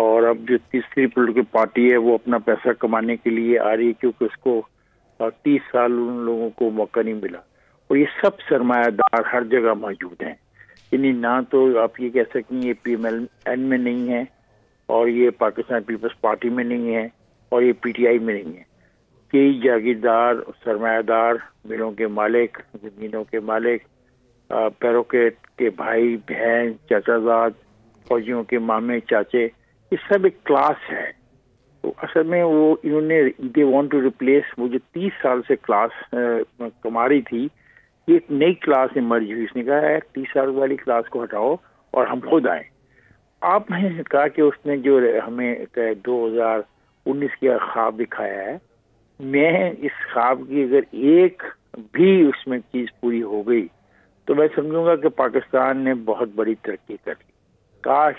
اور اب جو تیسری پولیٹیکل پارٹی ہے وہ اپنا پیسہ کمانے کے لیے آ رہی ہے کیونکہ اس کو 30 سال ان لوگوں کو موقع نہیں ملا. اور یہ سب سرمایہ دار ہر جگہ موجود ہیں. یعنی نہ تو آپ یہ کہہ سکیں یہ PMLN میں نہیں ہے اور یہ پاکستان پیپلز پارٹی میں نہیں ہے اور یہ PTI میں نہیں ہے. کئی جاگیردار سرمایہ دار ملوں کے مالک زمینوں کے مالک پیروکیٹ کے بھائی بہن چچا زاد فوجیوں کے مامے چاچے یہ سب ایک کلاس ہے. تو اصل میں وہ انہوں نے دے وانٹ ٹو ریپلیس وہ جو 30 سال سے کلاس کما رہی تھی یہ ایک نئی کلاس ایمرج ہوئی. اس نے کہا ہے 30 سال والی کلاس کو ہٹاؤ اور ہم خود آئیں. آپ نے کہا کہ اس نے جو ہمیں 2019 کا خواب دکھایا ہے میں اس خواب کی اگر ایک بھی اس میں چیز پوری ہو گئی تو میں سمجھوں گا کہ پاکستان نے بہت بڑی ترقی کر لی. کاش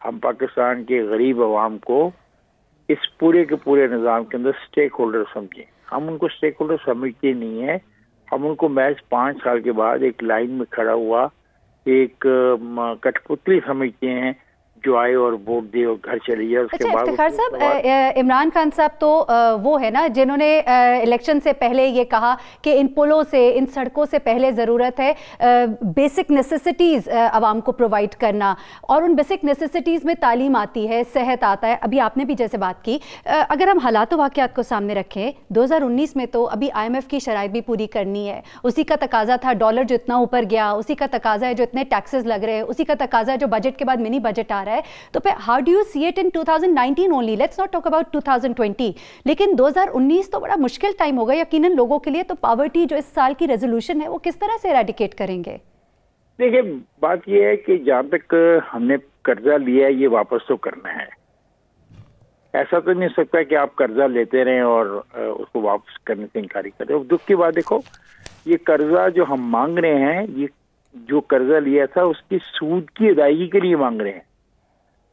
ہم پاکستان کے غریب عوام کو اس پورے کے پورے نظام کے اندر سٹیک ہولڈر سمجھیں. ہم ان کو سٹیک ہولڈر سمجھتے نہیں ہیں. ہم ان کو محض 5 سال کے بعد ایک لائن میں کھڑا ہوا ایک کٹ پتلی سمجھتے ہیں جو آئے اور ووٹ دے اور گھر چلے جائے. اس کے بعد افتخار صاحب عمران خان صاحب تو وہ ہے نا جنہوں نے الیکشن سے پہلے یہ کہا کہ ان پلوں سے ان سڑکوں سے پہلے ضرورت ہے بیسک نیسیسٹیز عوام کو پرووائڈ کرنا اور ان بیسک نیسیسٹیز میں تعلیم آتی ہے صحت آتا ہے. ابھی آپ نے بھی جیسے بات کی اگر ہم حالات و واقعات کو سامنے رکھیں 2019 میں تو ابھی IMF کی شرائط بھی پوری کرنی ہے. اسی کا تقاضا تھا ڈالر جو اتنا اوپر گیا اسی کا تقاضا ہے جو اتنے ٹیکسز لگ رہے ہیں اسی کا تقاضا ہے جو بجٹ کے بعد منی بجٹ آ رہا ہے. تو پھر how do you see it in 2019 only let's not talk about 2020 لیکن 2019 تو بڑا مشکل ٹائم ہوگا یقیناً لوگوں کے لیے. تو پاورٹی جو اس سال کی ریزولوشن ہے وہ کس طرح سے ایریڈیکیٹ کریں گے؟ دیکھیں بات یہ ہے کہ جہاں تک ہم نے قرضہ لیا ہے یہ واپس تو کرنا ہے. ایسا تو نہیں ہو سکتا کہ آپ قرضہ لیتے رہیں اور اس کو واپس کرنے سے انکاری کریں. دکھ کی بات دیکھو یہ قرضہ جو ہم مانگ رہے ہیں یہ جو قرضہ لیا تھا اس کی سود کی ادائیگی کے لیے مانگ رہے ہیں.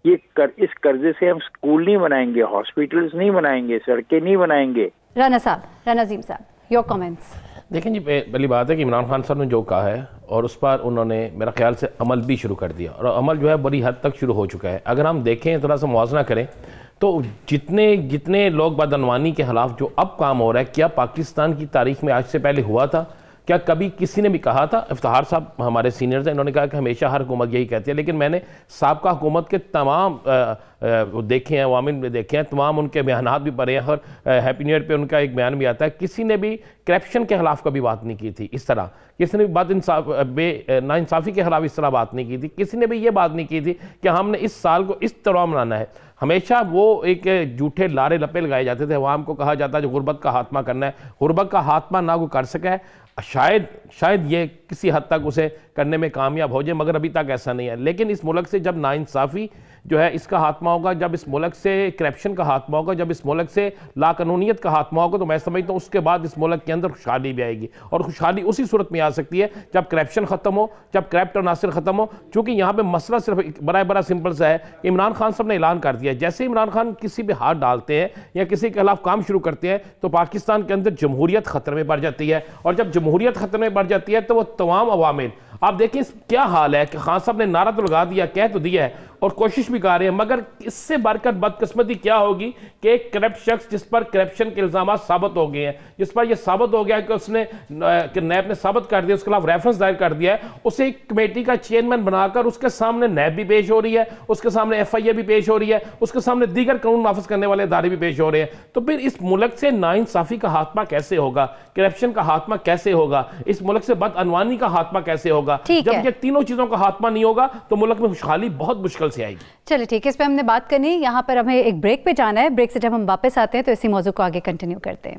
اس قرضے سے ہم سکول نہیں بنائیں گے ہاسپٹلز نہیں بنائیں گے سڑکیں نہیں بنائیں گے. رانا عظیم صاحب یور کامنٹس. دیکھیں جی پہلی بات ہے کہ عمران خان صاحب نے جو کہا ہے اور اس پر انہوں نے میرا خیال سے عمل بھی شروع کر دیا اور عمل جو ہے بڑی حد تک شروع ہو چکا ہے. اگر ہم دیکھیں تھوڑا سا موازنہ کریں تو جتنے لوگ بدعنوانی کے خلاف جو اب کام ہو رہا ہے کیا پاکستان کی تاریخ میں آج سے پہلے ہوا تھا؟ کیا کبھی کسی نے بھی کہا تھا؟ افتخار صاحب ہمارے سینئرز ہیں انہوں نے کہا کہ ہمیشہ ہر حکومت یہی کہتی ہے لیکن میں نے سابقہ حکومت کے تمام دیکھے ہیں عوامل میں دیکھے ہیں تمام ان کے بیانات بھی پڑھے ہیں اور ہیپی نیو ایئر پہ ان کا ایک بیان بھی آتا ہے کسی نے بھی کرپشن کے خلاف کبھی بات نہیں کی تھی اس طرح. کسی نے بھی ناانصافی کے خلاف اس طرح بات نہیں کی تھی. کسی نے بھی یہ بات نہیں کی تھی کہ ہم نے اس سال کو اس طرح منانا ہے. ہمیشہ وہ ایک جھوٹے لارے لپے لگائے جاتے تھے. عوام کو کہا جاتا ہے جو غربت کا خاتمہ کرنا ہے. غربت کا خاتمہ نہ کوئی کر سکا ہے. شاید یہ کسی حد تک اسے کرنے میں کامیاب ہو جائے مگر ابھی تک ایسا نہیں ہے. لیکن اس ملک سے جب ناانصافی جو ہے اس کا خاتمہ ہوگا جب اس ملک سے کرپشن کا خاتمہ ہوگا جب اس ملک سے لا قانونیت کا خاتمہ ہوگا تو میں سمجھتا ہوں اس کے بعد اس ملک کے اندر خوشحالی بھی آئے گی. اور خوشحالی اسی صورت میں آ سکتی ہے جب کرپشن ختم ہو جب کرپٹ عناصر ختم ہو. چونکہ یہاں پہ مسئلہ صرف بڑا سمپل سا ہے. عمران خان صاحب نے اعلان کر دیا جیسے عمران خان کسی پہ ہاتھ ڈالتے ہیں یا کسی کے خلاف کام شروع کرتے ہیں تو پاکستان کے اندر جمہوریت خطرے میں پڑ جاتی ہے. اور جب جمہوریت خطرے میں پڑ جاتی ہے تو وہ تمام عوامل آپ دیکھیں کیا حال ہے کہ خان صاحب نے نعرہ تو لگا دیا کہہ تو دیا ہے اور کوشش بھی کر رہے ہیں مگر اس سے بڑھ کر بدقسمتی کیا ہوگی کہ ایک کرپٹ شخص جس پر کرپشن کے الزامات ثابت ہو گئے ہیں جس پر یہ ثابت ہو گیا کہ اس نے نیب نے ثابت کر دیا اس کے خلاف ریفرنس دائر کر دیا ہے اسے ایک کمیٹی کا چیئرمین بنا کر اس کے سامنے نیب بھی پیش ہو رہی ہے اس کے سامنے FIA بھی پیش ہو رہی ہے اس کے سامنے دیگر قانون نافذ کرنے والے ادارے بھی پیش ہو رہے ہیں. تو پھر اس ملک سے ناانصافی کا خاتمہ کیسے ہوگا کرپشن کا خاتمہ کیسے ہوگا اس ملک سے بدعنوانی کا خاتمہ کیسے ہوگا؟ جب یہ تینوں چیزوں کا خاتمہ نہیں ہوگا تو ملک میں خوشحالی بہت مشکل سے آئے گی. چلے ٹھیک ہے اس پہ ہم نے بات کرنی یہاں پر ہمیں ایک بریک پہ جانا ہے. بریک سے جب ہم واپس آتے ہیں تو اسی موضوع کو آگے کنٹینیو کرتے ہیں.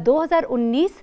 2019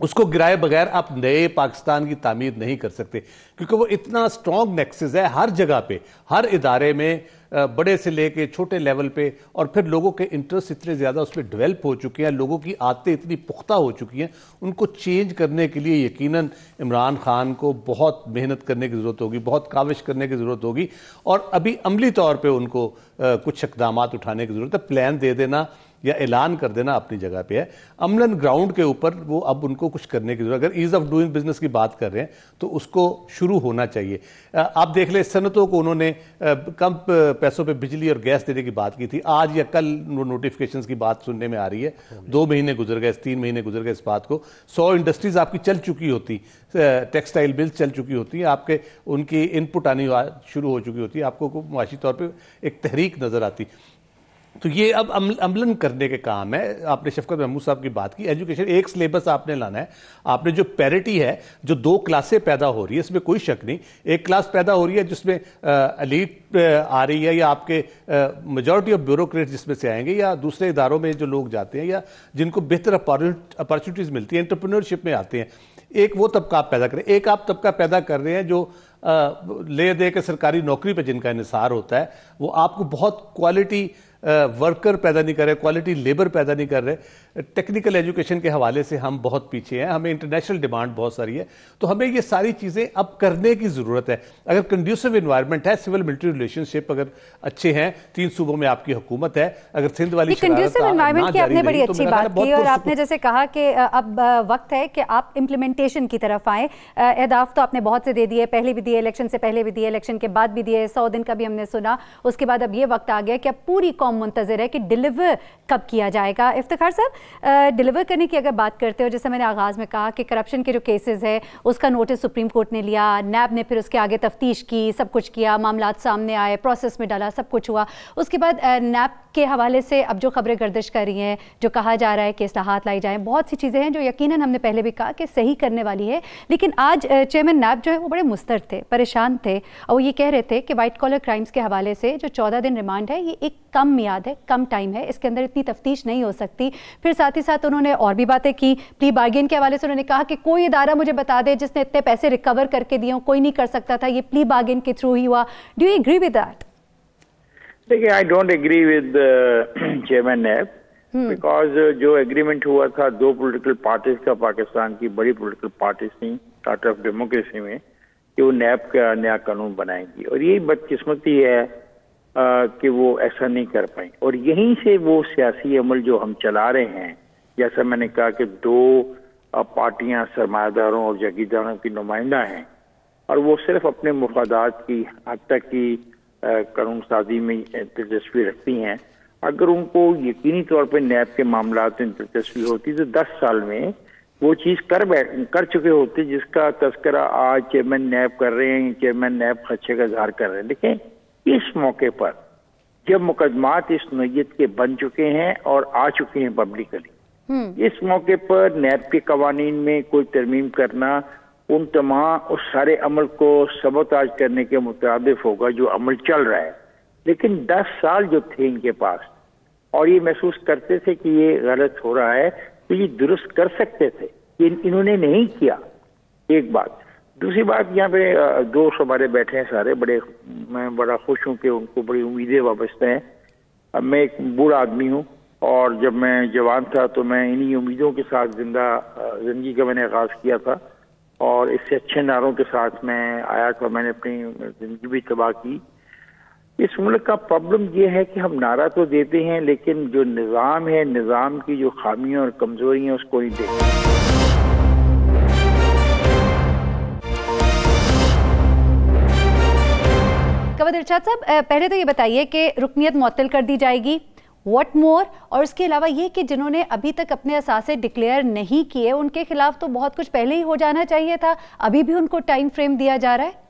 اس کو گرائے بغیر آپ نئے پاکستان کی تعمیر نہیں کر سکتے، کیونکہ وہ اتنا سٹرونگ نیکسس ہے ہر جگہ پہ، ہر ادارے میں، بڑے سے لے کے چھوٹے لیول پہ، اور پھر لوگوں کے انٹرسٹ اتنے زیادہ اس میں ڈیولپ ہو چکے ہیں، لوگوں کی عادتیں اتنی پختہ ہو چکی ہیں، ان کو چینج کرنے کے لیے یقیناً عمران خان کو بہت محنت کرنے کی ضرورت ہوگی، بہت کاوش کرنے کی ضرورت ہوگی، اور ابھی عملی طور پہ ان کو کچھ اقدامات اٹھانے کی ضرورت ہے۔ پلان دے دینا یا اعلان کر دینا اپنی جگہ پہ ہے، عملاً گراؤنڈ کے اوپر وہ اب ان کو کچھ کرنے کی ضرورت ہے۔ اگر ایز آف ڈوئنگ بزنس کی بات کر رہے ہیں تو اس کو شروع ہونا چاہیے۔ آپ دیکھ لیں صنعتوں کو انہوں نے کم پیسوں پہ بجلی اور گیس دینے کی بات کی تھی، آج یا کل نوٹیفیکیشنز کی بات سننے میں آ رہی ہے، 2 مہینے گزر گئے، 3 مہینے گزر گئے اس بات کو، 100 انڈسٹریز آپ کی چل چکی ہوتی، ٹیکسٹائل ملز چل چکی ہوتی ہیں، آپ کے ان کی ان پٹ آنی شروع ہو چکی ہوتی ہے، آپ کو معاشی طور پہ ایک تحریک نظر آتی۔ تو یہ اب عملاً کرنے کے کام ہے۔ آپ نے شفقت محمود صاحب کی بات کی، ایجوکیشن ایک سلیبس آپ نے لانا ہے، آپ نے جو پیرٹی ہے، جو 2 کلاسیں پیدا ہو رہی ہے، اس میں کوئی شک نہیں، ایک کلاس پیدا ہو رہی ہے جس میں ایلیٹ آ رہی ہے، یا آپ کے میجورٹی آف بیوروکریٹ جس میں سے آئیں گے، یا دوسرے اداروں میں جو لوگ جاتے ہیں یا جن کو بہتر اپارچونیٹیز ملتی ہیں، انٹرپرینورشپ میں آتے ہیں، ایک وہ طبقہ آپ پیدا کریں۔ ایک آپ طبقہ پیدا کر رہے ہیں جو لے دے کے سرکاری نوکری پہ جن کا انحصار ہوتا ہے، وہ آپ کو بہت کوالٹی ورکر پیدا نہیں کر رہے، کوالٹی لیبر پیدا نہیں کر رہے۔ ٹیکنیکل ایجوکیشن کے حوالے سے ہم بہت پیچھے ہیں، ہمیں انٹرنیشنل ڈیمانڈ بہت ساری ہے، تو ہمیں یہ ساری چیزیں اب کرنے کی ضرورت ہے۔ اگر کنڈیوسو انوائرمنٹ ہے، سول ملٹری ریلیشن شپ اگر اچھے ہیں، 3 صوبوں میں آپ کی حکومت ہے، اگر سندھ والی کنڈیوسو انوائرمنٹ کی آپ نے بڑی اچھی بات کی، اور آپ نے جیسے کہا کہ اب وقت ہے کہ آپ امپلیمنٹیشن کی طرف آئیں۔ اہداف تو آپ نے بہت سے دے دیے، پہلے بھی دیے، الیکشن سے پہلے بھی دیے، الیکشن کے بعد بھی دیے، 100 دن کا بھی ہم نے سنا، اس کے بعد اب یہ وقت آ گیا کہ اب پوری قوم منتظر ہے کہ ڈیلیور کب کیا جائے گا۔ افتخار صاحب، ڈیلیور کرنے کی اگر بات کرتے ہو، جیسے میں نے آغاز میں کہا کہ کرپشن کے جو کیسز ہے اس کا نوٹس سپریم کورٹ نے لیا، نیب نے پھر اس کے آگے تفتیش کی، سب کچھ کیا، معاملات سامنے آئے، پروسیس میں ڈالا، سب کچھ ہوا۔ اس کے بعد نیب کے حوالے سے اب جو خبریں گردش کر رہی ہیں، جو کہا جا رہا ہے کہ اصلاحات لائی جائیں، بہت سی چیزیں ہیں جو یقیناً ہم نے پہلے بھی کہا کہ صحیح کرنے والی ہے، لیکن آج چیئرمین نیب جو ہے وہ بڑے مسترد تھے، پریشان تھے، اور وہ یہ کہہ رہے تھے کہ وائٹ کالر کرائمز کے حوالے سے جو 14 دن ریمانڈ ہے، یہ ایک کم میعاد ہے، کم ٹائم ہے، اس کے اندر اتنی تفتیش نہیں ہو سکتی۔ پھر ساتھ ہی ساتھ انہوں نے اور بھی باتیں کی، پلی بارگین کے حوالے سے انہوں نے کہا کہ کوئی ادارہ مجھے بتا دے جس نے اتنے پیسے ریکور کر کے دیے، کوئی نہیں کر سکتا تھا، یہ پلی بارگین کے تھرو ہی ہوا۔ Do you agree with that? دیکھیے، I don't agree with chairman NAB, because جو ایگریمنٹ ہوا تھا 2 پولیٹیکل پارٹیز کا، پاکستان کی بڑی پولیٹیکل پارٹیز تھیں چارٹر آف ڈیموکریسی میں، کہ وہ نیب کا نیا قانون بنائیں گی، اور یہی بدقسمتی ہے کہ وہ ایسا نہیں کر پائیں، اور یہیں سے وہ سیاسی عمل جو ہم چلا رہے ہیں، جیسا میں نے کہا کہ 2 پارٹیاں سرمایہ داروں اور جاگیرداروں کی نمائندہ ہیں، اور وہ صرف اپنے مفادات کی حد تک کی قانون سازی میں دلچسپی رکھتی ہیں۔ اگر ان کو یقینی طور پہ نیب کے معاملات میں دلچسپی ہوتی تو 10 سال میں وہ چیز کر چکے ہوتے جس کا تذکرہ آج چیئرمین نیب کر رہے ہیں، چیئرمین نیب خدشے کا اظہار کر رہے ہیں۔ دیکھیں، اس موقع پر جب مقدمات اس نوعیت کے بن چکے ہیں اور آ چکے ہیں پبلکلی، اس موقع پر نیب کے قوانین میں کوئی ترمیم کرنا ان تمام اس سارے عمل کو سبوتاژ کرنے کے مترادف ہوگا جو عمل چل رہا ہے۔ لیکن 10 سال جو تھے ان کے پاس، اور یہ محسوس کرتے تھے کہ یہ غلط ہو رہا ہے، تو یہ درست کر سکتے تھے، یہ انہوں نے نہیں کیا۔ ایک بات۔ دوسری بات، یہاں پہ دوست ہمارے بیٹھے ہیں سارے، میں بڑا خوش ہوں کہ ان کو بڑی امیدیں وابستہ ہیں۔ میں ایک بوڑھا آدمی ہوں، اور جب میں جوان تھا تو میں انہی امیدوں کے ساتھ زندگی کا میں نے آغاز کیا تھا، اور اس سے اچھے نعروں کے ساتھ میں آیا تھا، میں نے اپنی زندگی بھی تباہ کی۔ اس ملک کا پرابلم یہ ہے کہ ہم نعرہ تو دیتے ہیں، لیکن جو نظام ہے، نظام کی جو خامیاں اور کمزوریاں ہیں، اس کو نہیں دیکھتے۔ قوت ارشاد صاحب، پہلے تو یہ بتائیے کہ رکنیت معطل کر دی جائے گی، واٹ مور، اور اس کے علاوہ یہ کہ جنہوں نے ابھی تک اپنے اثاثے ڈکلیئر نہیں کیے ان کے خلاف تو بہت کچھ پہلے ہی ہو جانا چاہیے تھا، ابھی بھی ان کو ٹائم فریم دیا جا رہا ہے؟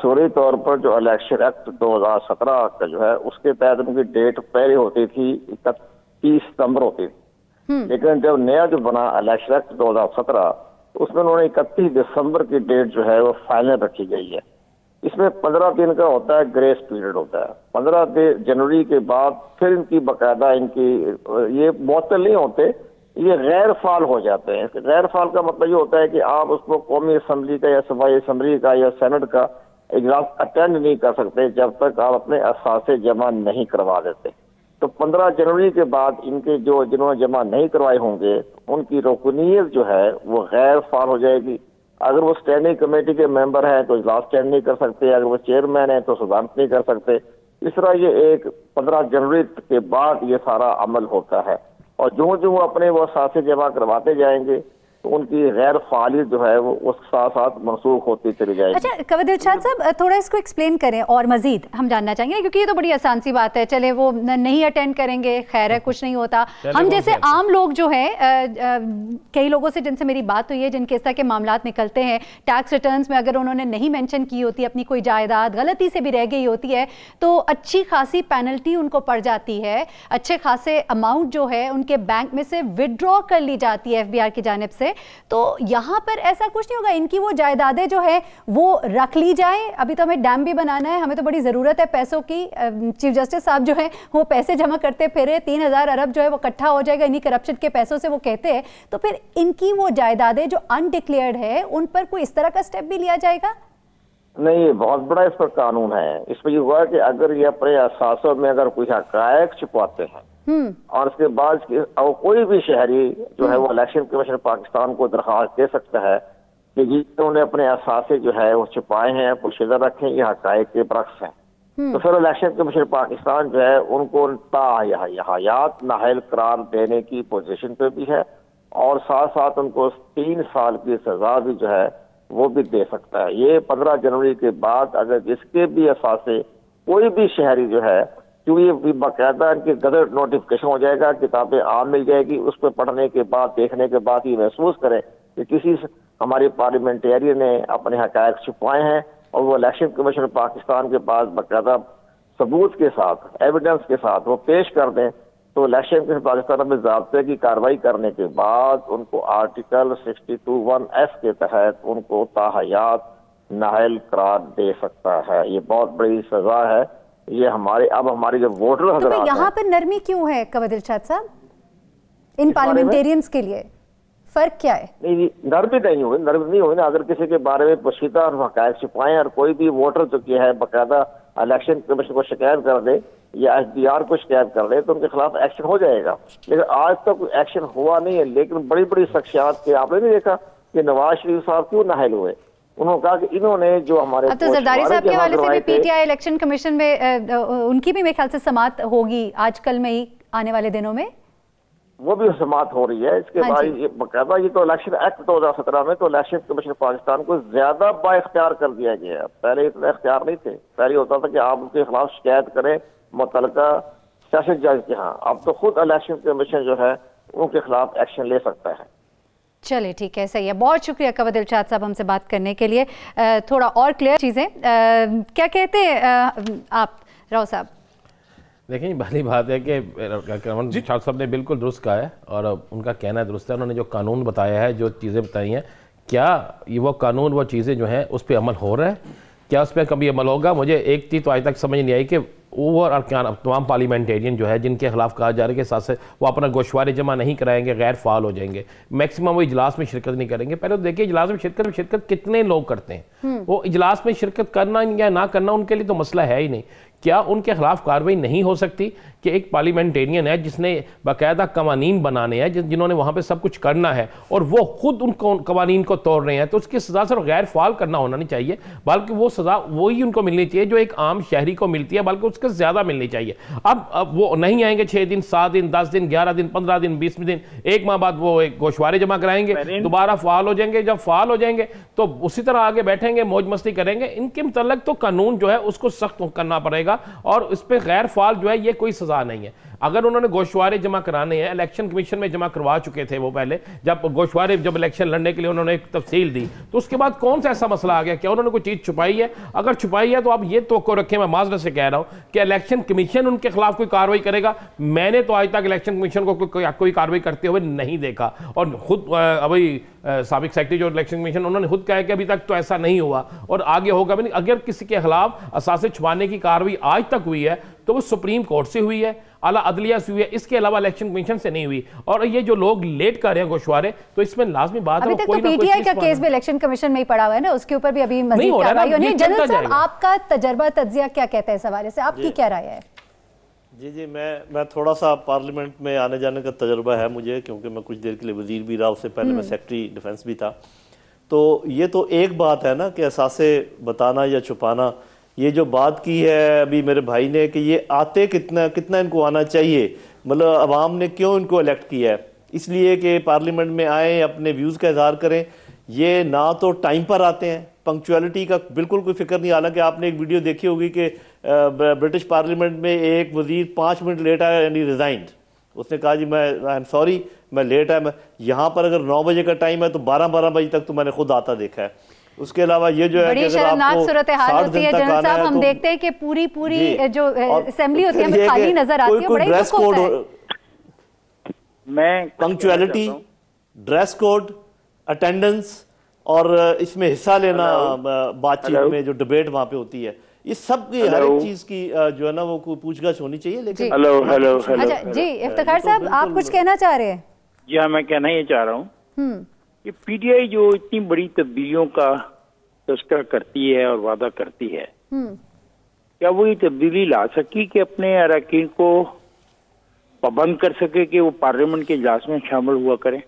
فوری طور پر جو الیکشن ایکٹ 2017 کا جو ہے اس کے تحت ان کی ڈیٹ پہلے ہوتی تھی 31 ستمبر ہوتی تھی، لیکن جب نیا جو بنا الیکشن ایکٹ 2017 اس میں انہوں نے 31 دسمبر کی ڈیٹ جو ہے وہ فائنل رکھی گئی ہے۔ اس میں 15 دن کا ہوتا ہے گریس پیریڈ ہوتا ہے، 15 جنوری کے بعد پھر ان کی باقاعدہ ان کی یہ معطل نہیں ہوتے، یہ غیر فعال ہو جاتے ہیں. غیر فعال کا مطلب یہ ہوتا ہے کہ آپ اس کو قومی اسمبلی کا یا صوبائی اسمبلی کا یا سینٹ کا اجلاس اٹینڈ نہیں کر سکتے جب تک آپ اپنے اثاثے جمع نہیں کروا دیتے. تو 15 جنوری کے بعد ان کے جنہوں نے جمع نہیں کروائے ہوں گے ان کی رکنیت جو ہے وہ غیر فعال ہو جائے گی. اگر وہ اسٹینڈنگ کمیٹی کے ممبر ہیں تو اجلاس اٹینڈ نہیں کر سکتے, اگر وہ چیئرمین ہیں تو صدارت نہیں کر سکتے. اس طرح یہ ایک 15 جنوری کے بعد یہ سارا عمل ہوتا ہے, اور جو اپنے وہ اثاثے جمع کرواتے جائیں گے تو ان کی غیر فعالیت جو ہے وہ اس کے ساتھ ساتھ منسوخ ہوتی چلی جائے گی. اچھا کور دلشاد صاحب تھوڑا اس کو ایکسپلین کریں اور مزید ہم جاننا چاہیں گے, کیونکہ یہ تو بڑی آسان سی بات ہے, چلے وہ نہیں اٹینڈ کریں گے خیر ہے کچھ نہیں ہوتا. ہم جیسے عام لوگ جو ہیں کئی لوگوں سے جن سے میری بات ہوئی ہے جن کے اس طرح کے معاملات نکلتے ہیں ٹیکس ریٹرنز میں اگر انہوں نے نہیں مینشن کی ہوتی اپنی کوئی جائیداد غلطی سے بھی رہ گئی ہوتی ہے تو اچھی خاصی پینلٹی ان کو پڑ جاتی ہے, اچھے خاصے اماؤنٹ جو ہے ان کے بینک میں سے وڈرا کر لی جاتی ہے FBR کی جانب سے. تو یہاں پر ایسا کچھ نہیں ہوگا, ان کی وہ جائیدادیں جو ہے وہ رکھ لی جائیں؟ ابھی تو ہمیں ڈیم بھی بنانا ہے, ہمیں تو بڑی ضرورت ہے پیسوں کی. چیف جسٹس صاحب جو ہے وہ پیسے جمع کرتے پھرے 3000 ارب جو ہے وہ اکٹھا ہو جائے گا انہی کرپشن کے پیسوں سے وہ کہتے ہیں, تو پھر ان کی وہ جائیدادیں جو انڈکلیئرڈ ہے ان پر کوئی اس طرح کا سٹیپ بھی لیا جائے گا؟ نہیں, بہت بڑا اس پر قانون ہے. اس میں یہ ہوا کہ اگر یہ اپنے اثاثوں میں اگر کوئی حقائق چھپاتے ہیں اور اس کے بعد کوئی بھی شہری جو ہے وہ الیکشن کمیشن پاکستان کو درخواست دے سکتا ہے کہ انہوں نے اپنے اثاثے جو ہے وہ چھپائے ہیں پوشیدہ رکھیں, یہ حقائق کے برعکس ہیں, تو پھر الیکشن کمیشن پاکستان جو ہے ان کو تاحیات نااہل قرار دینے کی پوزیشن پہ بھی ہے, اور ساتھ ساتھ ان کو 3 سال کی سزا بھی جو ہے وہ بھی دے سکتا ہے. یہ 15 جنوری کے بعد اگر جس کے بھی اثاثے کوئی بھی شہری جو ہے, کیونکہ یہ باقاعدہ ان کی گزٹ نوٹیفکیشن ہو جائے گا, کتابیں عام مل جائے گی, اس پہ پڑھنے کے بعد دیکھنے کے بعد یہ محسوس کرے کہ کسی ہماری پارلیمنٹیرین نے اپنے حقائق چھپائے ہیں اور وہ الیکشن کمیشن پاکستان کے پاس باقاعدہ ثبوت کے ساتھ ایویڈنس کے ساتھ وہ پیش کر دیں, تو الیکشن کمیشن پاکستان میں ضابطے کی کارروائی کرنے کے بعد ان کو آرٹیکل 62(1)(f) کے تحت ان کو تاحیات نااہل قرار دے سکتا ہے. یہ بہت بڑی سزا ہے. یہ ہمارے جو ووٹر حضرات یہاں پر نرمی کیوں ہے کور دلشاد صاحب ان پارلیمنٹیرینز کے لیے, فرق کیا ہے؟ نہیں, نرمی نہیں ہوئی نا. اگر کسی کے بارے میں پوشیدہ اور حقائق چھپائیں اور کوئی بھی ووٹر جو کیا ہے باقاعدہ الیکشن کمیشن کو شکایت کر دے یا FBR کو شکایت کر دے تو ان کے خلاف ایکشن ہو جائے گا. لیکن آج تک کوئی ایکشن ہوا نہیں ہے. لیکن بڑی بڑی شخصیات کے آپ نے نہیں دیکھا کہ نواز شریف صاحب کیوں نااہل ہوئے, انہوں نے کہا کہ انہوں نے جو ہمارے اب تو زرداری صاحب کے حوالے سے بھی PTI الیکشن کمیشن میں ان کی بھی میرے خیال سے سماعت ہوگی آج کل میں ہی آنے والے دنوں میں, وہ بھی سماعت ہو رہی ہے. اس کے بعد باقاعدہ یہ تو الیکشن ایکٹ 2017 میں تو الیکشن کمیشن پاکستان کو زیادہ با اختیار کر دیا گیا ہے. پہلے اتنا اختیار نہیں تھے, پہلے ہوتا تھا کہ آپ ان کے خلاف شکایت کریں متعلقہ سیشن جج کے ہاں, اب تو خود الیکشن کمیشن جو ہے ان کے خلاف ایکشن لے سکتا ہے. چلے ٹھیک ہے, صحیح ہے. بہت شکریہ کور دلشاد صاحب ہم سے بات کرنے کے لیے. تھوڑا اور کلیئر چیزیں کیا کہتے ہیں آپ راؤ صاحب؟ دیکھیں پہلی بات ہے کہ شاہ صاحب نے بالکل درست کہا ہے اور ان کا کہنا درست ہے. انہوں نے جو قانون بتایا ہے, جو چیزیں بتائی ہیں, کیا یہ وہ قانون وہ چیزیں جو ہیں اس پہ عمل ہو رہا ہے, کیا اس پہ کبھی عمل ہوگا؟ مجھے ایک چیز تو آج تک سمجھ نہیں آئی کہ اوور ارکان تمام پارلیمنٹیرین جو ہے جن کے خلاف کہا جا رہا ہے کہ ساتھ سے وہ اپنا گوشوارے جمع نہیں کرائیں گے, غیر فعال ہو جائیں گے, میکسیمم وہ اجلاس میں شرکت نہیں کریں گے. پہلے تو دیکھیں اجلاس میں شرکت کتنے لوگ کرتے ہیں, وہ اجلاس میں شرکت کرنا یا نہ کرنا ان کے لیے تو مسئلہ ہے ہی نہیں. کیا ان کے خلاف کارروائی نہیں ہو سکتی کہ ایک پارلیمنٹیرین ہے جس نے باقاعدہ قوانین بنانے ہیں, جنہوں نے وہاں پہ سب کچھ کرنا ہے اور وہ خود ان قوانین کو توڑ رہے ہیں, تو اس کی سزا صرف غیر فعال کرنا ہونا نہیں چاہیے, بلکہ وہ سزا وہی ان کو ملنی چاہیے جو ایک عام شہری کو ملتی ہے, بلکہ اس کے زیادہ ملنی چاہیے. اب وہ نہیں آئیں گے 6 دن 7 دن 10 دن 11 دن 15 دن 20 دن, 1 ماہ بعد وہ ایک گوشوارے جمع کرائیں گے, دوبارہ فعال ہو جائیں گے. جب فعال ہو جائیں گے تو اسی طرح آگے بیٹھیں گے, موج مستی کریں گے. ان کے متعلق تو قانون جو ہے اس کو سخت کرنا پڑے گا, اور اس پہ غیر فعال جو ہے یہ کوئی سزا نہیں ہے. اگر انہوں نے گوشوارے جمع کرانے ہیں, الیکشن کمیشن میں جمع کروا چکے تھے وہ پہلے, جب گوشوارے جب الیکشن لڑنے کے لیے انہوں نے ایک تفصیل دی, تو اس کے بعد کون سا ایسا مسئلہ آ گیا؟ کیا انہوں نے کوئی چیز چھپائی ہے؟ اگر چھپائی ہے تو آپ یہ توقع رکھیں, میں معذرت سے کہہ رہا ہوں, کہ الیکشن کمیشن ان کے خلاف کوئی کارروائی کرے گا. میں نے تو آج تک الیکشن کمیشن کو کوئی کارروائی کرتے ہوئے نہیں دیکھا, اور خود ابھی سابق سیکرٹری جو الیکشن کمیشن انہوں نے خود کہا کہ ابھی تک تو ایسا نہیں ہوا اور آگے ہوگا بھی نہیں. اگر کسی کے خلاف اثاثے چھپانے کی کارروائی آج تک ہوئی ہے تو وہ سپریم کورٹ سے ہوئی ہے, اعلیٰ عدلیہ سے ہوئی ہے, اس کے علاوہ الیکشن کمیشن سے نہیں ہوئی. اور یہ جو لوگ لیٹ کر رہے ہیں گوشوارے, تو اس میں لازمی بات ہے ابھی تک تو پی ٹی آئی کا کیس بھی الیکشن کمیشن میں ہی پڑا ہوا ہے نا, اس کے اوپر بھی ابھی مزید کارروائی ہونی ہے. جنرل صاحب آپ کا تجربہ تجزیہ کیا کہتا ہے اس حوالے سے, آپ کی کیا رائے ہے؟ جی میں تھوڑا سا پارلیمنٹ میں آنے جانے کا تجربہ ہے مجھے, کیونکہ میں کچھ دیر کے لیے وزیر بھی رہا, اس سے پہلے میں سیکرٹری ڈیفنس بھی تھا. تو یہ تو ایک بات ہے نا کہ اثاثے بتانا یا چھپانا. یہ جو بات کی ہے ابھی میرے بھائی نے کہ یہ آتے کتنا ان کو آنا چاہیے, مطلب عوام نے کیوں ان کو الیکٹ کیا ہے, اس لیے کہ پارلیمنٹ میں آئیں, اپنے ویوز کا اظہار کریں. یہ نہ تو ٹائم پر آتے ہیں, پنکچویلٹی کا بالکل کوئی فکر نہیں. حالانکہ آپ نے ایک ویڈیو دیکھی ہوگی کہ برٹش پارلیمنٹ میں ایک وزیر 5 منٹ لیٹ آیا, یعنی ریزائنڈ. اس نے کہا جی میں آئی ایم سوری میں لیٹ آیا. یہاں پر اگر 9 بجے کا ٹائم ہے تو 12 بجے تک تو میں نے خود آتا دیکھا ہے. اس کے علاوہ یہ جو ہے بڑی شرمناک صورتحال ہوتی ہے جنرل صاحب, ہم دیکھتے ہیں کہ پوری جو اسمبلی ہوتی ہے ہمیں خالی نظر آتی ہے, بڑا ہی دکھ ہوتا ہے. میں پنکچویلٹی, ڈریس کوڈ, اٹینڈنس اور اس میں حصہ لینا بات چیت میں جو ڈبیٹ وہاں پہ ہوتی ہے, یہ سب کی ہر ایک چیز کی جو ہے نا وہ پوچھ گچھ ہونی چاہیے. لیکن اچھا جی افتخار صاحب آپ کچھ کہنا چاہ رہے ہیں؟ جی ہاں, میں کہنا یہ چاہ رہا ہوں کہ پی ٹی آئی جو اتنی بڑی تبدیلیوں کا تذکرہ کرتی ہے اور وعدہ کرتی ہے, کیا وہ یہ تبدیلی لا سکی کہ اپنے اراکین کو پابند کر سکے کہ وہ پارلیمنٹ کے اجلاس میں شامل ہوا کریں؟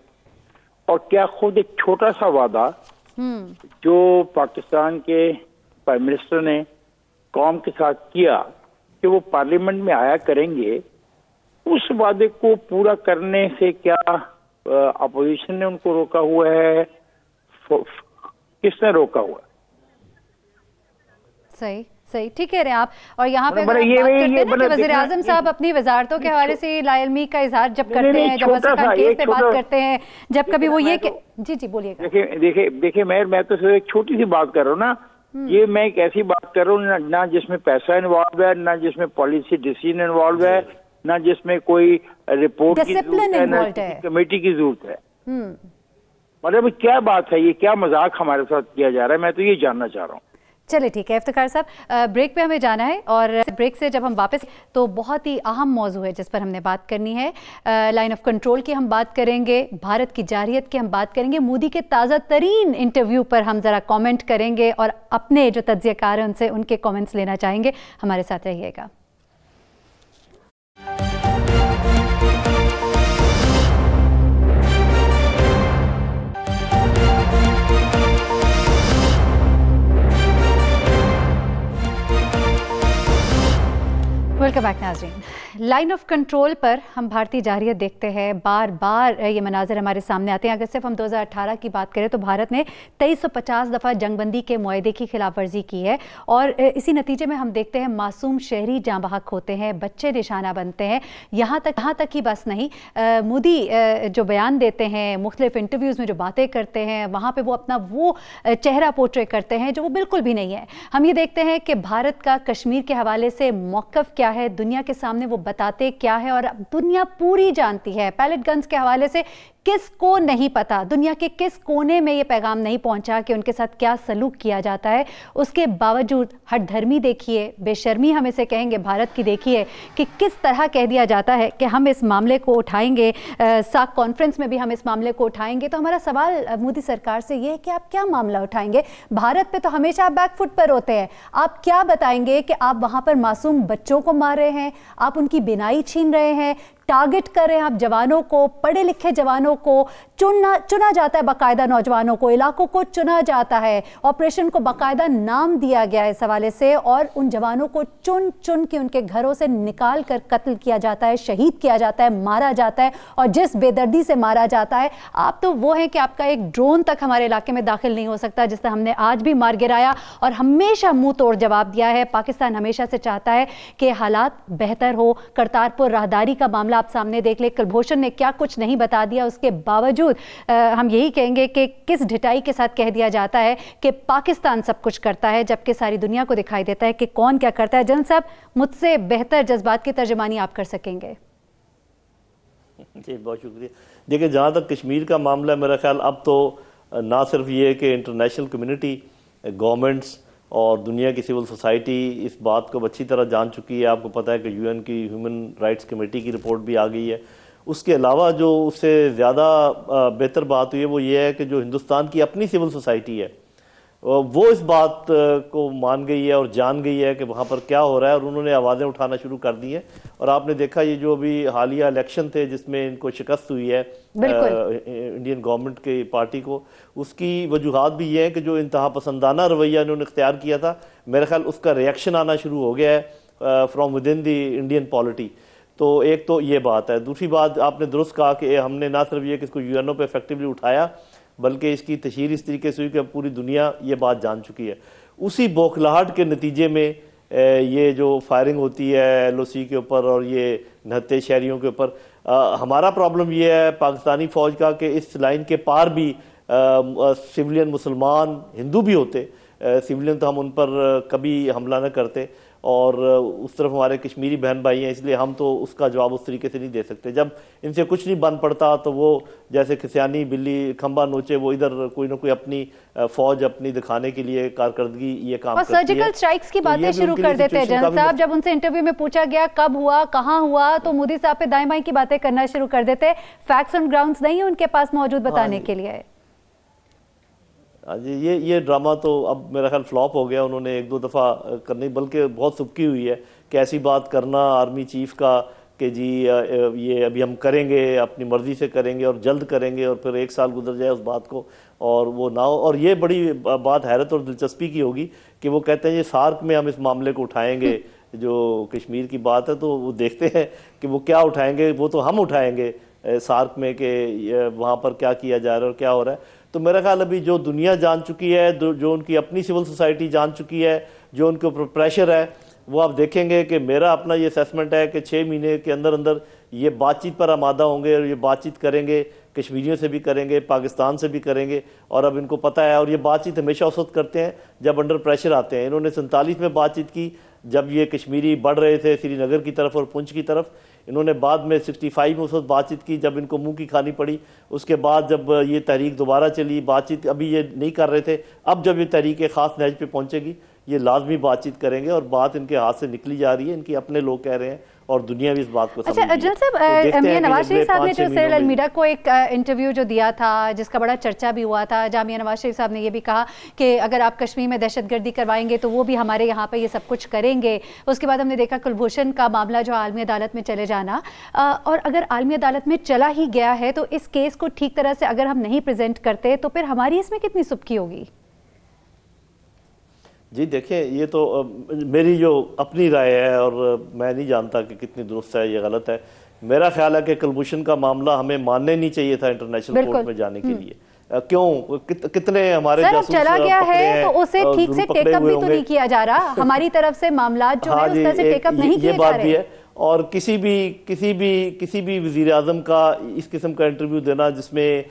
اور کیا خود ایک چھوٹا سا وعدہ جو پاکستان کے پرائم منسٹر نے قوم کے ساتھ کیا کہ وہ پارلیمنٹ میں آیا کریں گے, اس وعدے کو پورا کرنے سے کیا اپوزیشن نے ان کو روکا ہوا ہے, کس نے روکا ہوا ہے؟ صحیح ٹھیک کہہ رہے ہیں آپ. اور یہاں پہ بات کرتے ہیں کہ وزیر اعظم صاحب اپنی وزارتوں کے حوالے سے لا علمی کا اظہار جب کرتے ہیں, جب اسکان کیس پہ بات کرتے ہیں, جب کبھی وہ یہ جی بولیے گا. دیکھیں میں تو صرف ایک چھوٹی سی بات کر رہا ہوں نا, یہ میں ایک ایسی بات کر رہا ہوں نہ جس میں پیسہ انوالو ہے, نہ جس میں پالیسی ڈیسیژن انوالو ہے, نہ جس میں کوئی رپورٹ کی ضرورت ہے, نہ کمیٹی کی ضرورت ہے. مطلب کیا بات ہے, یہ کیا مذاق ہمارے ساتھ کیا جا رہا ہے, میں تو یہ جاننا چاہ رہا ہوں. چلے ٹھیک ہے افتخار صاحب, بریک پہ ہمیں جانا ہے, اور بریک سے جب ہم واپس تو بہت ہی اہم موضوع ہے جس پر ہم نے بات کرنی ہے. لائن آف کنٹرول کی ہم بات کریں گے, بھارت کی جارحیت کی ہم بات کریں گے, مودی کے تازہ ترین انٹرویو پر ہم ذرا کامنٹ کریں گے, اور اپنے جو تجزیہ کار ہیں ان سے ان کے کامنٹس لینا چاہیں گے. ہمارے ساتھ رہیے گا. ویلکم بیک ناظرین. لائن آف کنٹرول پر ہم بھارتی جارحیت دیکھتے ہیں, بار بار یہ مناظر ہمارے سامنے آتے ہیں. اگر صرف ہم 2018 کی بات کریں تو بھارت نے 2350 دفعہ جنگ بندی کے معاہدے کی خلاف ورزی کی ہے, اور اسی نتیجے میں ہم دیکھتے ہیں معصوم شہری جاں بحق ہوتے ہیں, بچے نشانہ بنتے ہیں. یہاں تک ہی بس نہیں, مودی جو بیان دیتے ہیں, مختلف انٹرویوز میں جو باتیں کرتے ہیں, وہاں پہ وہ اپنا وہ چہرہ پورٹری کرتے ہیں جو وہ بالکل بھی نہیں ہے. ہم یہ دیکھتے ہیں کہ بھارت کا کشمیر کے حوالے سے موقف کیا ہے, دنیا کے سامنے وہ بتاتے کیا ہے, اور دنیا پوری جانتی ہے. پیلٹ گنز کے حوالے سے کس کو نہیں پتا, دنیا کے کس کونے میں یہ پیغام نہیں پہنچا کہ ان کے ساتھ کیا سلوک کیا جاتا ہے. اس کے باوجود ہٹ دھرمی دیکھیے, بے شرمی ہم اسے کہیں گے بھارت کی دیکھیے کہ کس طرح کہہ دیا جاتا ہے کہ ہم اس معاملے کو اٹھائیں گے, ساک کانفرنس میں بھی ہم اس معاملے کو اٹھائیں گے. تو ہمارا سوال مودی سرکار سے یہ ہے کہ آپ کیا معاملہ اٹھائیں گے؟ بھارت پہ تو ہمیشہ آپ بیک فٹ پر ہوتے ہیں. آپ کیا بتائیں گے کہ آپ وہاں پر معصوم بچوں کو مار رہے ہیں, آپ ان کی بینائی چھین رہے ہیں, ٹارگٹ کر رہے ہیں آپ جوانوں کو, پڑھے لکھے جوانوں کو چنا جاتا ہے, باقاعدہ نوجوانوں کو, علاقوں کو چنا جاتا ہے, آپریشن کو باقاعدہ نام دیا گیا ہے اس حوالے سے, اور ان جوانوں کو چن کے ان کے گھروں سے نکال کر قتل کیا جاتا ہے, شہید کیا جاتا ہے, مارا جاتا ہے, اور جس بے دردی سے مارا جاتا ہے. آپ تو وہ ہیں کہ آپ کا ایک ڈرون تک ہمارے علاقے میں داخل نہیں ہو سکتا, جس سے ہم نے آج بھی مار گرایا اور ہمیشہ منہ توڑ جواب دیا ہے. پاکستان ہمیشہ سے چاہتا ہے کہ حالات بہتر ہو. کرتارپور راہداری کا معاملہ آپ سامنے دیکھ لیں, کلبھوشن نے کیا کچھ نہیں بتا دیا, اس کے باوجود ہم یہی کہیں گے کہ کس ڈھٹائی کے ساتھ کہہ دیا جاتا ہے کہ پاکستان سب کچھ کرتا ہے, جبکہ ساری دنیا کو دکھائی دیتا ہے کہ کون کیا کرتا ہے. جنرل صاحب, مجھ سے بہتر جذبات کی ترجمانی آپ کر سکیں گے. جی بہت شکریہ. دیکھیں جہاں تک کشمیر کا معاملہ ہے, میرا خیال اب تو نہ صرف یہ کہ انٹرنیشنل کمیونٹی, گورنمنٹس اور دنیا کی سول سوسائٹی اس بات کو اچھی طرح جان چکی ہے. آپ کو پتہ ہے کہ UN کی ہیومن رائٹس کمیٹی کی رپورٹ بھی آ گئی ہے. اس کے علاوہ جو اس سے زیادہ بہتر بات ہوئی ہے وہ یہ ہے کہ جو ہندوستان کی اپنی سول سوسائٹی ہے وہ اس بات کو مان گئی ہے اور جان گئی ہے کہ وہاں پر کیا ہو رہا ہے, اور انہوں نے آوازیں اٹھانا شروع کر دی ہیں. اور آپ نے دیکھا یہ جو ابھی حالیہ الیکشن تھے جس میں ان کو شکست ہوئی ہے انڈین گورنمنٹ کی پارٹی کو, اس کی وجوہات بھی یہ ہیں کہ جو انتہا پسندانہ رویہ انہوں نے اختیار کیا تھا, میرے خیال اس کا ریئیکشن آنا شروع ہو گیا ہے from with in the Indian polity. تو ایک تو یہ بات ہے. دوسری بات آپ نے درست کہا کہ ہم نے نہ صرف یہ کہ اس کو UNO پہ افیکٹولی اٹھایا بلکہ اس کی تشہیر اس طریقے سے ہوئی کہ پوری دنیا یہ بات جان چکی ہے. اسی بوکھلاہٹ کے نتیجے میں یہ جو فائرنگ ہوتی ہے LOC کے اوپر اور یہ نہتے شہریوں کے اوپر, ہمارا پرابلم یہ ہے پاکستانی فوج کا کہ اس لائن کے پار بھی سویلین مسلمان ہندو بھی ہوتے. سویلین تو ہم ان پر کبھی حملہ نہ کرتے, اور اس طرف ہمارے کشمیری بہن بھائی ہیں, اس لیے ہم تو اس کا جواب اس طریقے سے نہیں دے سکتے. جب ان سے کچھ نہیں بن پڑتا تو وہ جیسے کھسیانی بلی کھمبا نوچے, وہ ادھر کوئی نہ کوئی اپنی فوج اپنی دکھانے کے لیے کارکردگی یہ کام کرتی ہے. اور سرجیکل اسٹرائکس کی باتیں شروع کر دیتے ہیں جنرل صاحب. جب ان سے انٹرویو میں پوچھا گیا کب ہوا کہاں ہوا تو مودی صاحب پہ دائیں بائیں کی باتیں کرنا شروع کر دیتے. فیکٹس اینڈ گراؤنڈز نہیں ان کے پاس موجود بتانے کے لیے. جی یہ ڈرامہ تو اب میرا خیال فلاپ ہو گیا. انہوں نے ایک دو دفعہ کرنی بلکہ بہت سبکی ہوئی ہے کہ ایسی بات کرنا آرمی چیف کا کہ جی یہ ابھی ہم کریں گے, اپنی مرضی سے کریں گے اور جلد کریں گے, اور پھر 1 سال گزر جائے اس بات کو اور وہ نہ ہو. اور یہ بڑی بات حیرت اور دلچسپی کی ہوگی کہ وہ کہتے ہیں یہ سارک میں ہم اس معاملے کو اٹھائیں گے. جو کشمیر کی بات ہے تو وہ دیکھتے ہیں کہ وہ کیا اٹھائیں گے. وہ تو ہم اٹھائیں گے سارک میں کہ وہاں پر کیا کیا جا رہا ہے اور کیا ہو رہا ہے. تو میرا خیال ابھی جو دنیا جان چکی ہے, جو ان کی اپنی سول سوسائٹی جان چکی ہے, جو ان کے اوپر پریشر ہے, وہ آپ دیکھیں گے کہ میرا اپنا یہ اسیسمنٹ ہے کہ 6 مہینے کے اندر اندر یہ بات چیت پر آمادہ ہوں گے اور یہ بات چیت کریں گے. کشمیریوں سے بھی کریں گے, پاکستان سے بھی کریں گے, اور اب ان کو پتہ ہے. اور یہ بات چیت ہمیشہ اس وقت کرتے ہیں جب انڈر پریشر آتے ہیں. انہوں نے 47 میں بات چیت کی جب یہ کشمیری بڑھ رہے تھے سری نگر کی طرف اور پنچ کی طرف. انہوں نے بعد میں 65 میں اس وقت بات چیت کی جب ان کو منہ کی کھانی پڑی. اس کے بعد جب یہ تحریک دوبارہ چلی, بات چیت ابھی یہ نہیں کر رہے تھے. اب جب یہ تحریک خاص نہج پہ پہنچے گی یہ لازمی بات چیت کریں گے, اور بات ان کے ہاتھ سے نکلی جا رہی ہے. ان کے اپنے لوگ کہہ رہے ہیں اور دنیا بھی اس بات کو سمجھ رہی ہے. اچھا جنرل صاحب, میاں نواز شریف صاحب نے جو سیرل المیڈا کو ایک انٹرویو جو دیا تھا جس کا بڑا چرچا بھی ہوا تھا, جہاں میاں نواز شریف صاحب نے یہ بھی کہا کہ اگر آپ کشمیر میں دہشت گردی کروائیں گے تو وہ بھی ہمارے یہاں پہ یہ سب کچھ کریں گے. اس کے بعد ہم نے دیکھا کلبھوشن کا معاملہ جو عالمی عدالت میں چلے جانا, اور اگر عالمی عدالت میں چلا ہی گیا ہے تو اس کیس کو ٹھیک طرح سے اگر ہم نہیں پریزنٹ کرتے تو پھر ہماری اس میں کتنی سبکی ہوگی؟ جی دیکھیں, یہ تو میری جو اپنی رائے ہے اور میں نہیں جانتا کہ کتنی درست ہے یا غلط ہے. میرا خیال ہے کہ کلبھوشن کا معاملہ ہمیں ماننے نہیں چاہیے تھا انٹرنیشنل کورٹ میں جانے کے لیے. کیوں کتنے ہمارے جاسوس چلا گیا ہے تو اسے ٹھیک سے ٹیک اپ بھی تو نہیں کیا جا رہا. ہماری طرف سے معاملات جو ہے اس طرح سے ٹیک اپ نہیں کیے جا رہے. اور کسی بھی وزیر اعظم کا اس قسم کا انٹرویو دینا جس میں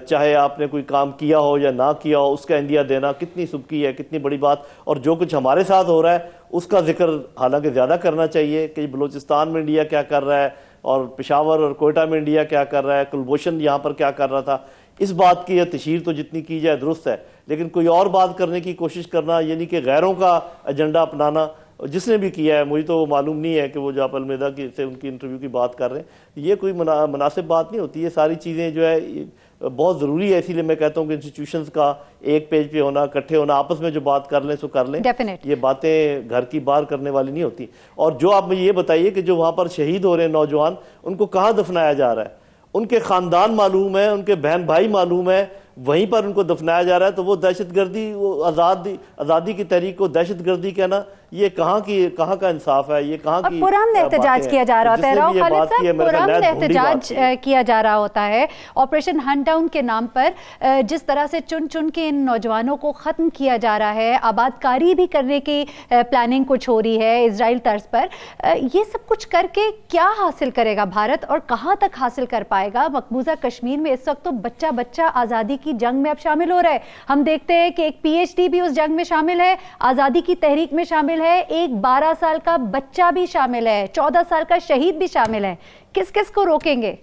چاہے آپ نے کوئی کام کیا ہو یا نہ کیا ہو اس کا عندیہ دینا کتنی سبکی ہے, کتنی بڑی بات. اور جو کچھ ہمارے ساتھ ہو رہا ہے اس کا ذکر حالانکہ زیادہ کرنا چاہیے کہ بلوچستان میں انڈیا کیا کر رہا ہے اور پشاور اور کوئٹہ میں انڈیا کیا کر رہا ہے, کلبھوشن یہاں پر کیا کر رہا تھا. اس بات کی تشہیر تو جتنی کی جائے درست ہے, لیکن کوئی اور بات کرنے کی کوشش کرنا یعنی کہ غیروں کا ایجنڈا اپنانا, جس نے بھی کیا ہے مجھے تو معلوم نہیں ہے کہ وہ جو آپ المیڈا سے ان کی انٹرویو کی بات کر رہے ہیں, یہ کوئی مناسب بات نہیں ہوتی. یہ ساری چیزیں جو ہے بہت ضروری ہے. اسی لیے میں کہتا ہوں کہ انسٹیٹیوشنز کا ایک پیج پہ ہونا, اکٹھے ہونا, آپس میں جو بات کر لیں سو کر لیں. یہ باتیں گھر کی باہر کرنے والی نہیں ہوتی. اور جو آپ مجھے یہ بتائیے کہ جو وہاں پر شہید ہو رہے ہیں نوجوان, ان کو کہاں دفنایا جا رہا ہے؟ ان کے خاندان معلوم ہے, ان کے بہن بھائی معلوم ہے, وہیں پر ان کو دفنایا جا رہا ہے. تو وہ دہشت گردی, وہ آزادی کی تحریک کو دہشت گردی کہنا, یہ کہاں کا انصاف ہے؟ یہ کہاں کی پرامن احتجاج کیا جا رہا ہوتا ہے. راؤ خالد صاحب, پرامن احتجاج کیا جا رہا ہوتا ہے آپریشن ہنٹ ڈاؤن کے نام پر. جس طرح سے چن کے ان نوجوانوں کو ختم کیا جا رہا ہے, آباد کاری بھی کرنے کی پلاننگ کچھ ہو رہی ہے اسرائیل طرز پر. یہ سب کچھ کر کے کیا حاصل کرے گا بھارت اور کہاں تک حاصل کر پائے گا؟ مقبوضہ کشمیر میں اس وقت تو بچہ آزادی کی جنگ میں اب شامل ہو رہا ہے. ہم دیکھتے ہیں کہ ایک PhD بھی اس جنگ میں شامل ہے, آزادی کی تحریک میں شامل ہے, ایک 12 سال کا بچہ بھی شامل ہے, 14 سال کا شہید بھی شامل ہے. کس کو روکیں گے؟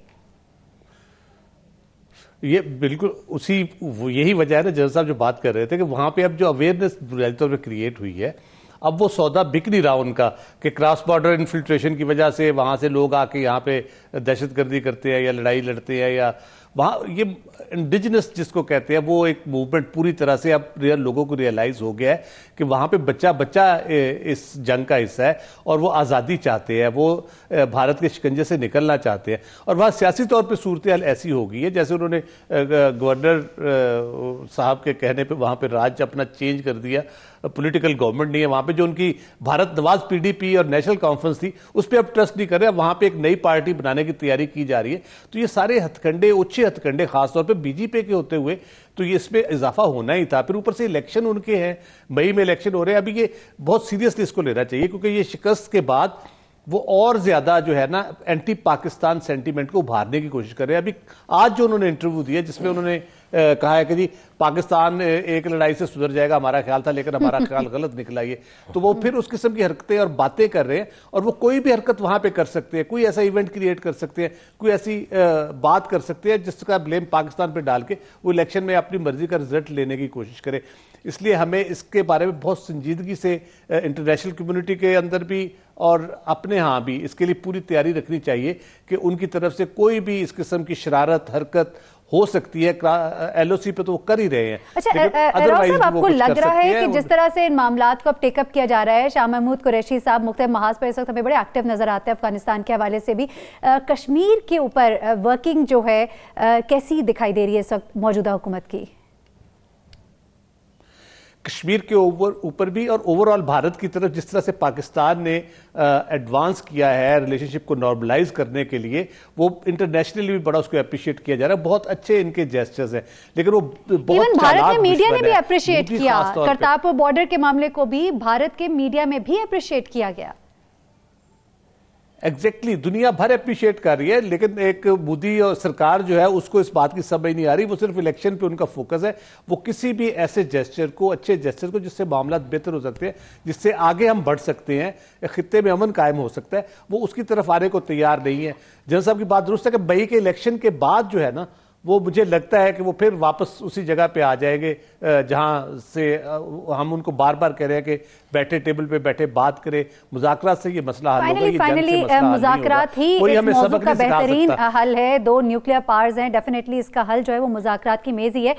یہ بالکل یہی وجہ ہے نا جنرل صاحب جو بات کر رہے تھے کہ وہاں پہ اب جو اویئرنیس بنیادی طور پہ کریٹ ہوئی ہے، اب وہ سودا بک نہیں رہا ان کا کہ کراس بارڈر انفلٹریشن کی وجہ سے وہاں سے لوگ آ کے یہاں پہ دہشت گردی کرتے ہیں یا لڑائی لڑتے ہیں، یا وہاں یہ انڈیجنس جس کو کہتے ہیں وہ ایک موومنٹ پوری طرح سے اب لوگوں کو ریئلائز ہو گیا ہے کہ وہاں پہ بچہ اس جنگ کا حصہ ہے اور وہ آزادی چاہتے ہیں، وہ بھارت کے شکنجے سے نکلنا چاہتے ہیں. اور وہاں سیاسی طور پہ صورتحال ایسی ہو گئی ہے جیسے انہوں نے گورنر صاحب کے کہنے پہ وہاں پہ راج اپنا چینج کر دیا، پولیٹیکل گورنمنٹ نہیں ہے وہاں پہ. جو ان کی بھارت نواز PDP اور نیشنل کانفرنس تھی اس پہ اب ٹرسٹ نہیں کر رہے، وہاں پہ ایک نئی پارٹی بنانے کی تیاری کی جا رہی ہے. تو یہ سارے ہتھ کنڈے خاص طور پہ BJP کے ہوتے ہوئے تو یہ اس میں اضافہ ہونا ہی تھا. پھر اوپر سے الیکشن ان کے ہیں، مئی میں الیکشن ہو رہے ہیں. ابھی یہ بہت سیریسلی اس کو لینا چاہیے کیونکہ یہ شکست کے بعد وہ اور زیادہ جو ہے نا اینٹی پاکستان سینٹیمنٹ کو ابھارنے کی کوشش کر رہے ہیں. ابھی آج جو انہوں نے انٹرویو دیا جس میں انہوں نے کہا ہے کہ جی پاکستان ایک لڑائی سے سدھر جائے گا ہمارا خیال تھا لیکن ہمارا خیال غلط نکلا. یہ تو وہ پھر اس قسم کی حرکتیں اور باتیں کر رہے ہیں اور وہ کوئی بھی حرکت وہاں پہ کر سکتے ہیں، کوئی ایسا ایونٹ کریٹ کر سکتے ہیں، کوئی ایسی بات کر سکتے ہیں جس کا بلیم پاکستان پہ ڈال کے وہ الیکشن میں اپنی مرضی کا رزلٹ لینے کی کوشش کرے. اس لیے ہمیں اس کے بارے میں بہت سنجیدگی سے انٹرنیشنل کمیونٹی کے اندر بھی اور اپنے ہاں بھی اس کے لیے پوری تیاری رکھنی چاہیے کہ ان کی طرف سے کوئی بھی اس قسم کی شرارت حرکت ہو سکتی ہے. LOC پہ تو وہ کر ہی رہے ہیں. اچھا راؤ صاحب، آپ کو لگ رہا ہے کہ جس طرح سے ان معاملات کو اب ٹیک اپ کیا جا رہا ہے، شاہ محمود قریشی صاحب مختلف محاذ پر اس وقت ہمیں بڑے ایکٹیو نظر آتے ہیں افغانستان کے حوالے سے بھی، کشمیر کے اوپر ورکنگ جو ہے کیسی دکھائی دے رہی ہے اس وقت موجودہ حکومت کی؟ کشمیر کے اوپر بھی اور اوور آل بھارت کی طرف جس طرح سے پاکستان نے ایڈوانس کیا ہے ریلیشن شپ کو نارملائز کرنے کے لیے، وہ انٹرنیشنلی بھی بڑا اس کو اپریشیٹ کیا جا رہا ہے. بہت اچھے ان کے جیسچرز ہیں لیکن وہ بہت بھارت میں میڈیا نے بھی اپریشیٹ کیا، کرتارپور بارڈر کے معاملے کو بھی بھارت کے میڈیا میں بھی اپریشیٹ کیا گیا. ایگزیکٹلی دنیا بھر اپریشیٹ کر رہی ہے لیکن ایک مودی اور سرکار جو ہے اس کو اس بات کی سمجھ نہیں آ رہی. وہ صرف الیکشن پہ ان کا فوکس ہے. وہ کسی بھی ایسے جیسچر کو، اچھے جیسچر کو جس سے معاملات بہتر ہو سکتے ہیں، جس سے آگے ہم بڑھ سکتے ہیں، خطے میں امن قائم ہو سکتا ہے، وہ اس کی طرف آنے کو تیار نہیں ہے. جنرل صاحب کی بات درست ہے کہ مئی کے الیکشن کے بعد جو ہے نا وہ مجھے لگتا ہے کہ وہ پھر واپس اسی جگہ پہ آ جائیں گے جہاں سے ہم ان کو بار بار کہہ رہے ہیں کہ بیٹھے ٹیبل پہ بیٹھے بات کریں، مذاکرات سے یہ مسئلہ حل ہوگا. فائنلی مذاکرات ہی اس موضوع کا بہترین حل ہے. دو نیوکلیئر پاورز ہیں، ڈیفینیٹلی اس کا حل جو ہے وہ مذاکرات کی میز ہی ہے.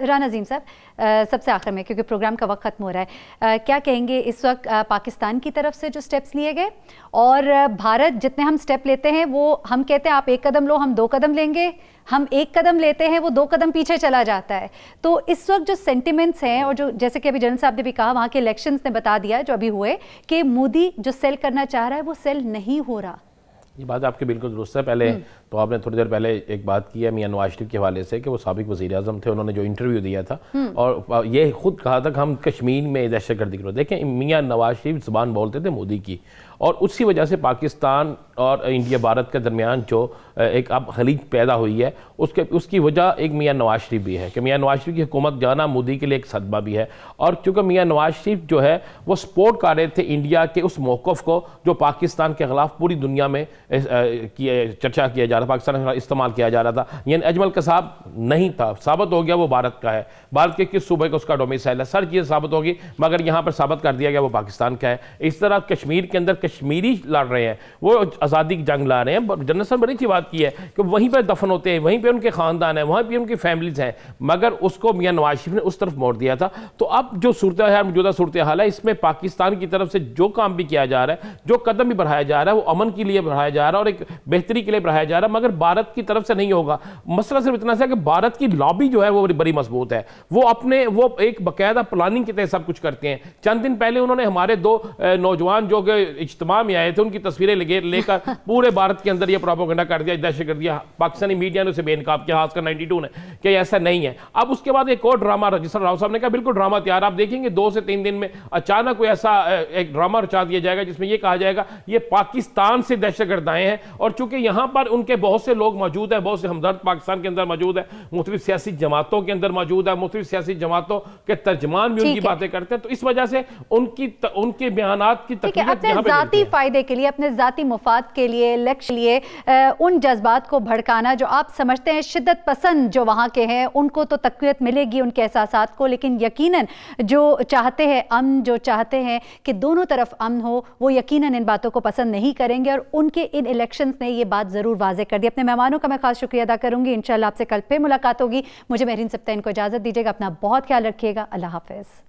رانا عظیم صاحب، سب سے آخر میں کیونکہ پروگرام کا وقت ختم ہو رہا ہے، کیا کہیں گے اس وقت پاکستان کی طرف سے جو سٹیپس لیے گئے اور بھارت جتنے ہم سٹیپ لیتے ہیں وہ ہم کہتے ہیں آپ ایک قدم لو ہم 2 قدم لیں گے، ہم ایک قدم لیتے ہیں وہ 2 قدم پیچھے چلا جاتا ہے. تو اس وقت جو سینٹیمنٹس ہیں اور جو جیسے کہ ابھی جنرل صاحب نے بھی کہا وہاں کے الیکشنز نے بتا دیا جو ابھی ہوئے کہ مودی جو سیل کرنا چاہ رہا ہے وہ سیل نہیں ہو رہا. یہ بات آپ کے بالکل درست ہے. پہلے تو آپ نے تھوڑی دیر پہلے ایک بات کی ہے میاں نواز شریف کے حوالے سے کہ وہ سابق وزیر اعظم تھے، انہوں نے جو انٹرویو دیا تھا اور یہ خود کہا تھا کہ ہم کشمیر میں دہشت گردی کرو. دیکھیں میاں نواز شریف زبان بولتے تھے مودی کی اور اسی وجہ سے پاکستان اور انڈیا بھارت کے درمیان جو ایک اب خلیج پیدا ہوئی ہے اس کی وجہ ایک میاں نواز شریف بھی ہے کہ میاں نواز شریف کی حکومت جانا مودی کے لیے ایک صدمہ بھی ہے. اور چونکہ میاں نواز شریف جو ہے وہ سپورٹ کر رہے تھے انڈیا کے اس موقف کو جو پاکستان کے خلاف پوری دنیا میں چرچا کیا جا رہا تھا، پاکستان کے خلاف استعمال کیا جا رہا تھا. یعنی اجمل قصاب نہیں تھا، ثابت ہو گیا وہ بھارت کا ہے، بھارت کے کس صوبے کا اس کا ڈومیسائل ہے، سر چیز ثابت ہوگی مگر یہاں پر ثابت کر دیا گیا وہ پاکستان کا ہے. اس طرح کشمیر کے اندر کشمیری لڑ رہے ہیں، وہ آزادی کی جنگ لا رہے ہیں. جنرل صاحب بڑی اچھی بات کی ہے کہ وہیں پہ دفن ہوتے ہیں، وہیں پہ ان کے خاندان ہیں، وہیں پہ ان کی فیملیز ہیں، مگر اس کو میاں نواز شریف نے اس طرف موڑ دیا تھا. تو اب جو صورتحال موجودہ صورتحال ہے اس میں پاکستان کی طرف سے جو کام بھی کیا جا رہا ہے، جو قدم بھی بڑھایا جا رہا ہے وہ امن کے لیے بڑھایا جا رہا ہے اور ایک بہتری کے لیے بڑھایا جا رہا ہے، مگر بھارت کی طرف سے نہیں ہوگا. مسئلہ صرف اتنا سا کہ بھارت کی لابی جو ہے وہ بڑی مضبوط ہے، وہ ایک باقاعدہ پلاننگ کے تحت سب کچھ کرتے ہیں. چند دن پہلے انہوں نے ہمارے 2 نوجوان جو کہ اجتماع میں آئے تھے ان کی تصویریں لے کر پورے بھارت کے اندر یہ پروپیگنڈا کر دیا، دہشت گردی. پاکستانی میڈیا نے اسے بے نقاب کیا، خاص کر 92 نے کہ ایسا نہیں ہے. اب اس کے بعد ایک اور ڈرامہ جس طرح راؤ صاحب نے کہا بالکل ڈرامہ تیار. آپ دیکھیں گے 2 سے 3 دن میں اچانک کوئی ایسا ایک ڈرامہ رچا دیا جائے گا جس میں یہ کہا جائے گا یہ پاکستان سے دہشت گرد آئے ہیں. اور چونکہ یہاں پر ان کے بہت سے لوگ موجود ہیں، بہت سے ہمدرد پاکستان کے اندر موجود ہیں، مختلف سیاسی جماعتوں کے اندر موجود ہے، مختلف سیاسی جماعتوں کے ترجمان بھی ان کی باتیں کرتے ہیں، تو اس وجہ سے ان کے بیانات کی تقویت یہاں پہ ذاتی فائدے کے لیے, اپنے ذاتی مفاد کے لیے, لکش لیے ان جذبات کو بھڑکانا جو آپ سمجھتے ہیں شدت پسند جو وہاں کے ہیں ان کو تو تقویت ملے گی ان کے احساسات کو, لیکن یقیناً جو چاہتے ہیں امن, جو چاہتے ہیں کہ دونوں طرف امن ہو, وہ یقیناً ان باتوں کو پسند نہیں کریں گے, اور ان کے ان الیکشنز نے یہ بات ضرور واضح کر دی. اپنے مہمانوں کا میں خاص شکریہ ادا کروں گی. انشاءاللہ آپ سے کل پھر ملاقات ہوگی. مجھے مہرین سبتین کو اجازت دیجیے گا. اپنا بہت خیال رکھیے گا. اللہ حافظ.